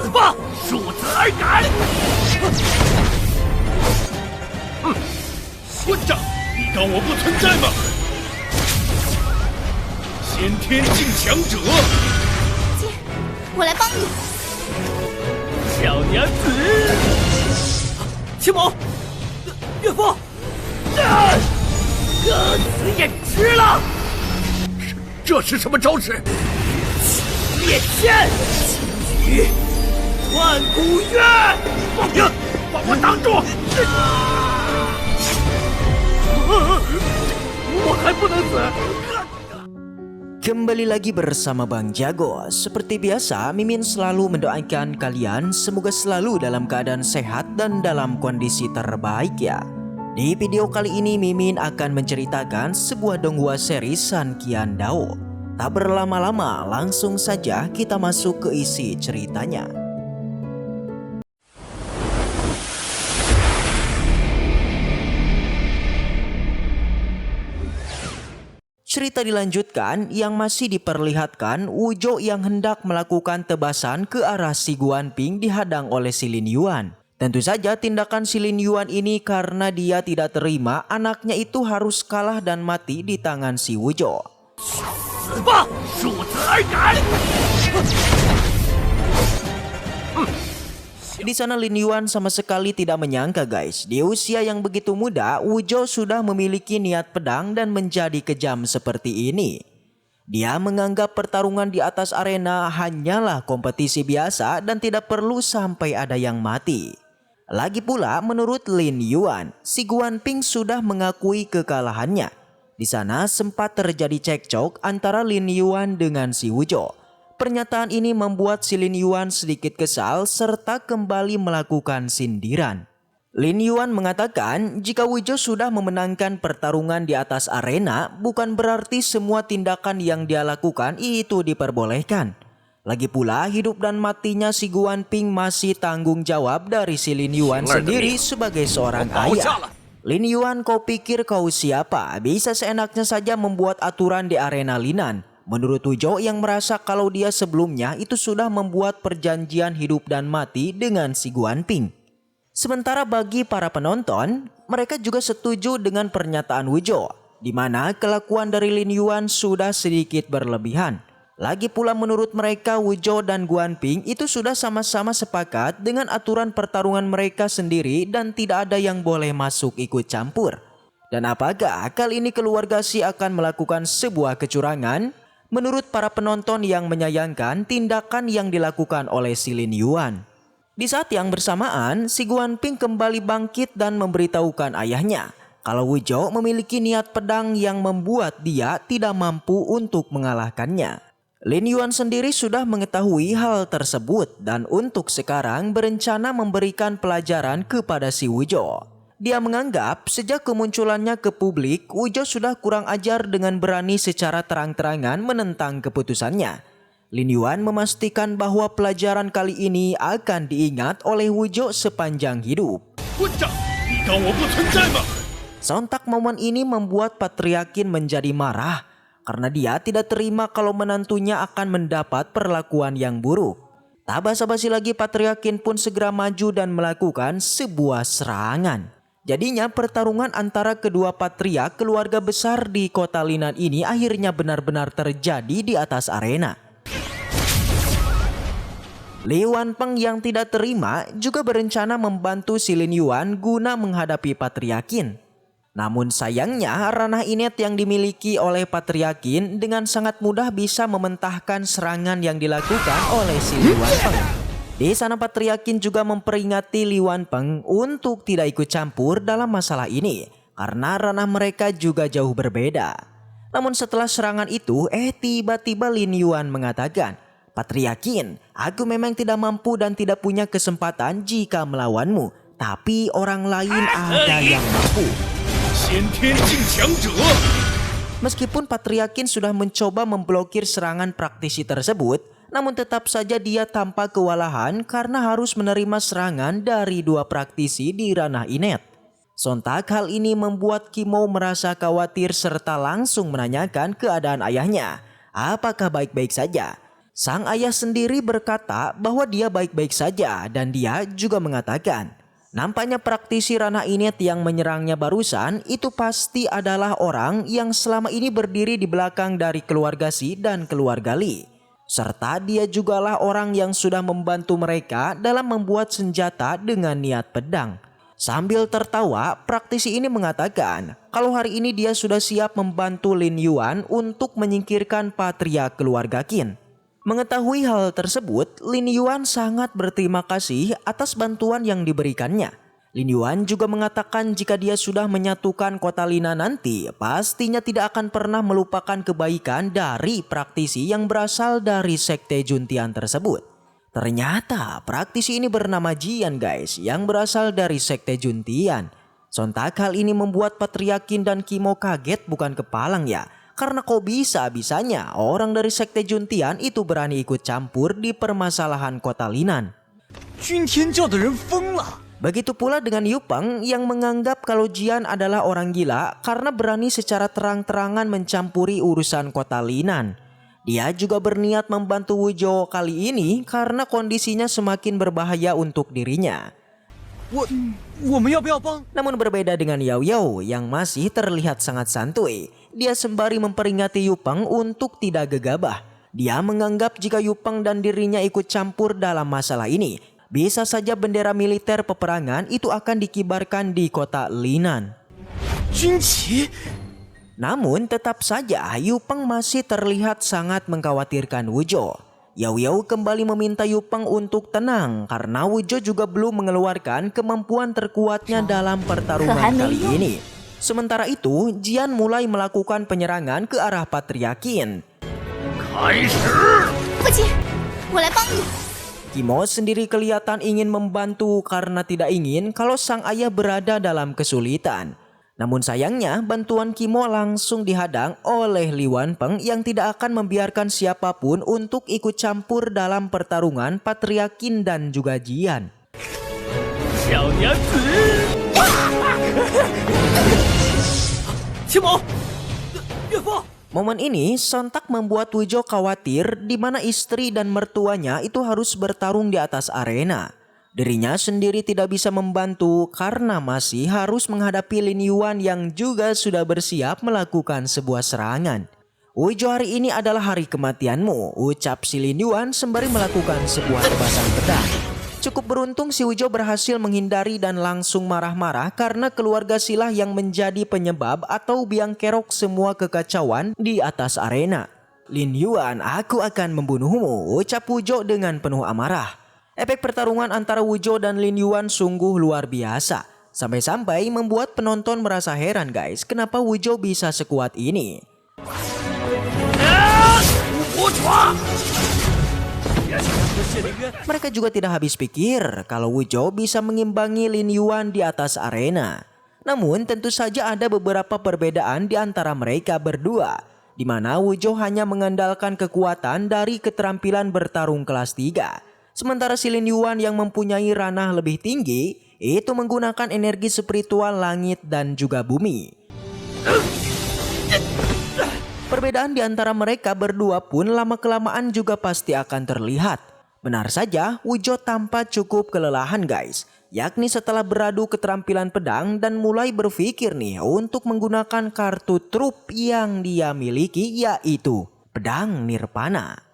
死吧，恕子而赶！混账！你当我不存在吗？先天境强者，姐，我来帮你。小娘子，青某，岳父，各死也值了！这是什么招式？灭天，青羽，万古月！把我挡住！我还不能死！ Kembali lagi bersama Bang Jago. Seperti biasa, Mimin selalu mendoakan kalian semoga selalu dalam keadaan sehat dan dalam kondisi terbaik ya. Di video kali ini Mimin akan menceritakan sebuah donghua seri San Qian Dao. Tak berlama-lama, langsung saja kita masuk ke isi ceritanya. Cerita dilanjutkan yang masih diperlihatkan Wuzhou yang hendak melakukan tebasan ke arah si Guanping dihadang oleh si Lin Yuan. Tentu saja tindakan si Lin Yuan ini karena dia tidak terima anaknya itu harus kalah dan mati di tangan si Wuzhou. Di sana Lin Yuan sama sekali tidak menyangka guys, di usia yang begitu muda Wuzhou sudah memiliki niat pedang dan menjadi kejam seperti ini. Dia menganggap pertarungan di atas arena hanyalah kompetisi biasa dan tidak perlu sampai ada yang mati. Lagi pula menurut Lin Yuan, si Guanping sudah mengakui kekalahannya. Di sana sempat terjadi cekcok antara Lin Yuan dengan si Wuzhou. Pernyataan ini membuat si Lin Yuan sedikit kesal serta kembali melakukan sindiran. Lin Yuan mengatakan jika Wuzhou sudah memenangkan pertarungan di atas arena bukan berarti semua tindakan yang dia lakukan itu diperbolehkan. Lagi pula hidup dan matinya si Guanping masih tanggung jawab dari si Lin Yuan sendiri sebagai seorang ayah. Lin Yuan, kau pikir kau siapa? Bisa seenaknya saja membuat aturan di arena Linan. Menurut Wuzhou yang merasa kalau dia sebelumnya itu sudah membuat perjanjian hidup dan mati dengan si Guanping. Sementara bagi para penonton, mereka juga setuju dengan pernyataan Wuzhou, di mana kelakuan dari Lin Yuan sudah sedikit berlebihan. Lagi pula menurut mereka Wuzhou dan Guanping itu sudah sama-sama sepakat dengan aturan pertarungan mereka sendiri dan tidak ada yang boleh masuk ikut campur. Dan apakah kali ini keluarga Xi akan melakukan sebuah kecurangan? Menurut para penonton yang menyayangkan tindakan yang dilakukan oleh si Lin Yuan. Di saat yang bersamaan, si Guanping kembali bangkit dan memberitahukan ayahnya kalau Wuzhou memiliki niat pedang yang membuat dia tidak mampu untuk mengalahkannya. Lin Yuan sendiri sudah mengetahui hal tersebut dan untuk sekarang berencana memberikan pelajaran kepada si Wuzhou. Dia menganggap sejak kemunculannya ke publik, Wuzhou sudah kurang ajar dengan berani secara terang-terangan menentang keputusannya. Lin Yuan memastikan bahwa pelajaran kali ini akan diingat oleh Wuzhou sepanjang hidup. Sontak momen ini membuat Patriarkin menjadi marah karena dia tidak terima kalau menantunya akan mendapat perlakuan yang buruk. Tak basa-basi lagi Patriarkin pun segera maju dan melakukan sebuah serangan. Jadinya pertarungan antara kedua patriark keluarga besar di kota Linan ini akhirnya benar-benar terjadi di atas arena. Li Wanpeng yang tidak terima juga berencana membantu si Lin Yuan guna menghadapi Patriarkin. Namun sayangnya ranah inet yang dimiliki oleh Patriarkin dengan sangat mudah bisa mementahkan serangan yang dilakukan oleh si Li Wanpeng. Di sana Patriarkin juga memperingati Li Wanpeng untuk tidak ikut campur dalam masalah ini karena ranah mereka juga jauh berbeda. Namun setelah serangan itu, tiba-tiba Lin Yuan mengatakan, "Patriarkin, aku memang tidak mampu dan tidak punya kesempatan jika melawanmu, tapi orang lain ada yang mampu." Meskipun Patriarkin sudah mencoba memblokir serangan praktisi tersebut, namun tetap saja dia tampak kewalahan karena harus menerima serangan dari dua praktisi di ranah inet. Sontak hal ini membuat Kimou merasa khawatir serta langsung menanyakan keadaan ayahnya. Apakah baik-baik saja? Sang ayah sendiri berkata bahwa dia baik-baik saja dan dia juga mengatakan, nampaknya praktisi ranah init yang menyerangnya barusan itu pasti adalah orang yang selama ini berdiri di belakang dari keluarga Si dan keluarga Li. Serta dia jugalah orang yang sudah membantu mereka dalam membuat senjata dengan niat pedang. Sambil tertawa, praktisi ini mengatakan kalau hari ini dia sudah siap membantu Lin Yuan untuk menyingkirkan patriark keluarga Qin. Mengetahui hal tersebut, Lin Yuan sangat berterima kasih atas bantuan yang diberikannya. Lin Yuan juga mengatakan jika dia sudah menyatukan kota Lina nanti, pastinya tidak akan pernah melupakan kebaikan dari praktisi yang berasal dari sekte Juntian tersebut. Ternyata praktisi ini bernama Jian guys, yang berasal dari sekte Juntian. Sontak hal ini membuat Patriark Qin dan Kimo kaget bukan kepalang ya. Karena kok bisa-bisanya orang dari sekte Juntian itu berani ikut campur di permasalahan kota Linan. Begitu pula dengan Yu Peng yang menganggap kalau Jian adalah orang gila karena berani secara terang-terangan mencampuri urusan kota Linan. Dia juga berniat membantu Wu Zhou kali ini karena kondisinya semakin berbahaya untuk dirinya. Namun berbeda dengan Yao Yao yang masih terlihat sangat santuy, dia sembari memperingati Yu Peng untuk tidak gegabah. Dia menganggap jika Yu Peng dan dirinya ikut campur dalam masalah ini, bisa saja bendera militer peperangan itu akan dikibarkan di kota Linan. Namun tetap saja Yu Peng masih terlihat sangat mengkhawatirkan Wu Zhou. Yao Yao kembali meminta Yu Peng untuk tenang karena Wu Zhou juga belum mengeluarkan kemampuan terkuatnya dalam pertarungan kali ini. Sementara itu, Jian mulai melakukan penyerangan ke arah Patriark Qin. Kimo sendiri kelihatan ingin membantu karena tidak ingin kalau sang ayah berada dalam kesulitan. Namun sayangnya bantuan Kimo langsung dihadang oleh Li Wanpeng yang tidak akan membiarkan siapapun untuk ikut campur dalam pertarungan Patriark Qin dan juga Jian. Momen ini sontak membuat Wu Zhou khawatir di mana istri dan mertuanya itu harus bertarung di atas arena. Dirinya sendiri tidak bisa membantu karena masih harus menghadapi Lin Yuan yang juga sudah bersiap melakukan sebuah serangan. Wu Zhou, hari ini adalah hari kematianmu, ucap si Lin Yuan sembari melakukan sebuah tebasan pedang. Cukup beruntung si Wu Zhou berhasil menghindari dan langsung marah-marah karena keluarga silah yang menjadi penyebab atau biang kerok semua kekacauan di atas arena. Lin Yuan, aku akan membunuhmu, ucap Wu Zhou dengan penuh amarah. Efek pertarungan antara Wu Zhou dan Lin Yuan sungguh luar biasa. Sampai-sampai membuat penonton merasa heran guys, kenapa Wu Zhou bisa sekuat ini. Mereka juga tidak habis pikir kalau Wu Zhou bisa mengimbangi Lin Yuan di atas arena. Namun tentu saja ada beberapa perbedaan di antara mereka berdua, di mana Wu Zhou hanya mengandalkan kekuatan dari keterampilan bertarung kelas 3. Sementara si Lin Yuan yang mempunyai ranah lebih tinggi itu menggunakan energi spiritual langit dan juga bumi. Perbedaan di antara mereka berdua pun lama-kelamaan juga pasti akan terlihat. Benar saja, Wu Zhou tampak cukup kelelahan guys, yakni setelah beradu keterampilan pedang dan mulai berpikir nih untuk menggunakan kartu trup yang dia miliki, yaitu pedang Nirvana.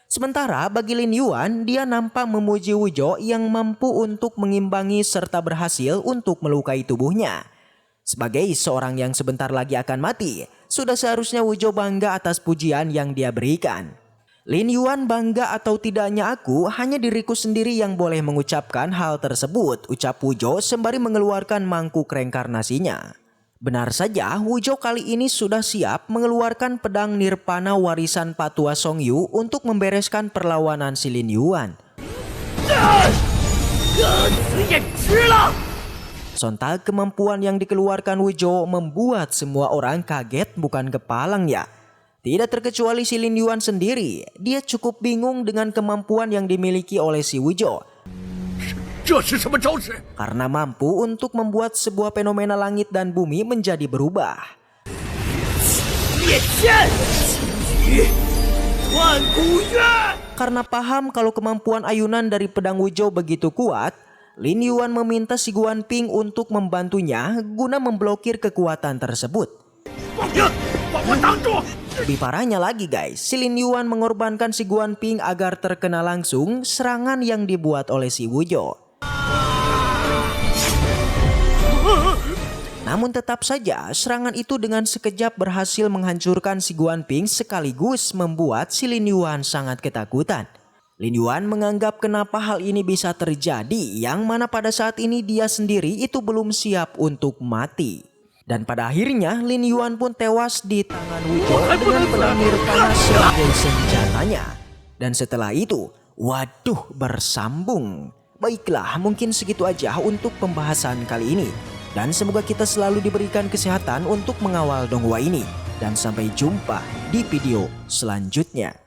Sementara bagi Lin Yuan, dia nampak memuji Wu Zhou yang mampu untuk mengimbangi serta berhasil untuk melukai tubuhnya. Sebagai seorang yang sebentar lagi akan mati, sudah seharusnya Wu Zhou bangga atas pujian yang dia berikan. Lin Yuan bangga atau tidaknya aku, hanya diriku sendiri yang boleh mengucapkan hal tersebut, ucap Wu Zhou sembari mengeluarkan mangkuk reinkarnasinya. Benar saja, Wu Zhou kali ini sudah siap mengeluarkan pedang Nirvana warisan Patua Song Yu untuk membereskan perlawanan si Lin Yuan. Sontak kemampuan yang dikeluarkan Wu Zhou membuat semua orang kaget bukan kepalang ya. Tidak terkecuali si Lin Yuan sendiri, dia cukup bingung dengan kemampuan yang dimiliki oleh si Wu Zhou. Karena mampu untuk membuat sebuah fenomena langit dan bumi menjadi berubah. 万古月。 Karena paham kalau kemampuan ayunan dari pedang Wuzhou begitu kuat, Lin Yuan meminta si Guanping untuk membantunya guna memblokir kekuatan tersebut. 呀，把我挡住！ Lebih parahnya lagi guys, si Lin Yuan mengorbankan si Guanping agar terkena langsung serangan yang dibuat oleh si Wuzhou. Namun tetap saja serangan itu dengan sekejap berhasil menghancurkan si Guanping sekaligus membuat si Lin Yuan sangat ketakutan. Lin Yuan menganggap kenapa hal ini bisa terjadi yang mana pada saat ini dia sendiri itu belum siap untuk mati. Dan pada akhirnya Lin Yuan pun tewas di tangan Wuzhou dengan pedang Nirvana sebagai senjatanya. Dan setelah itu, waduh bersambung. Baiklah, mungkin segitu aja untuk pembahasan kali ini. Dan semoga kita selalu diberikan kesehatan untuk mengawal donghua ini. Dan sampai jumpa di video selanjutnya.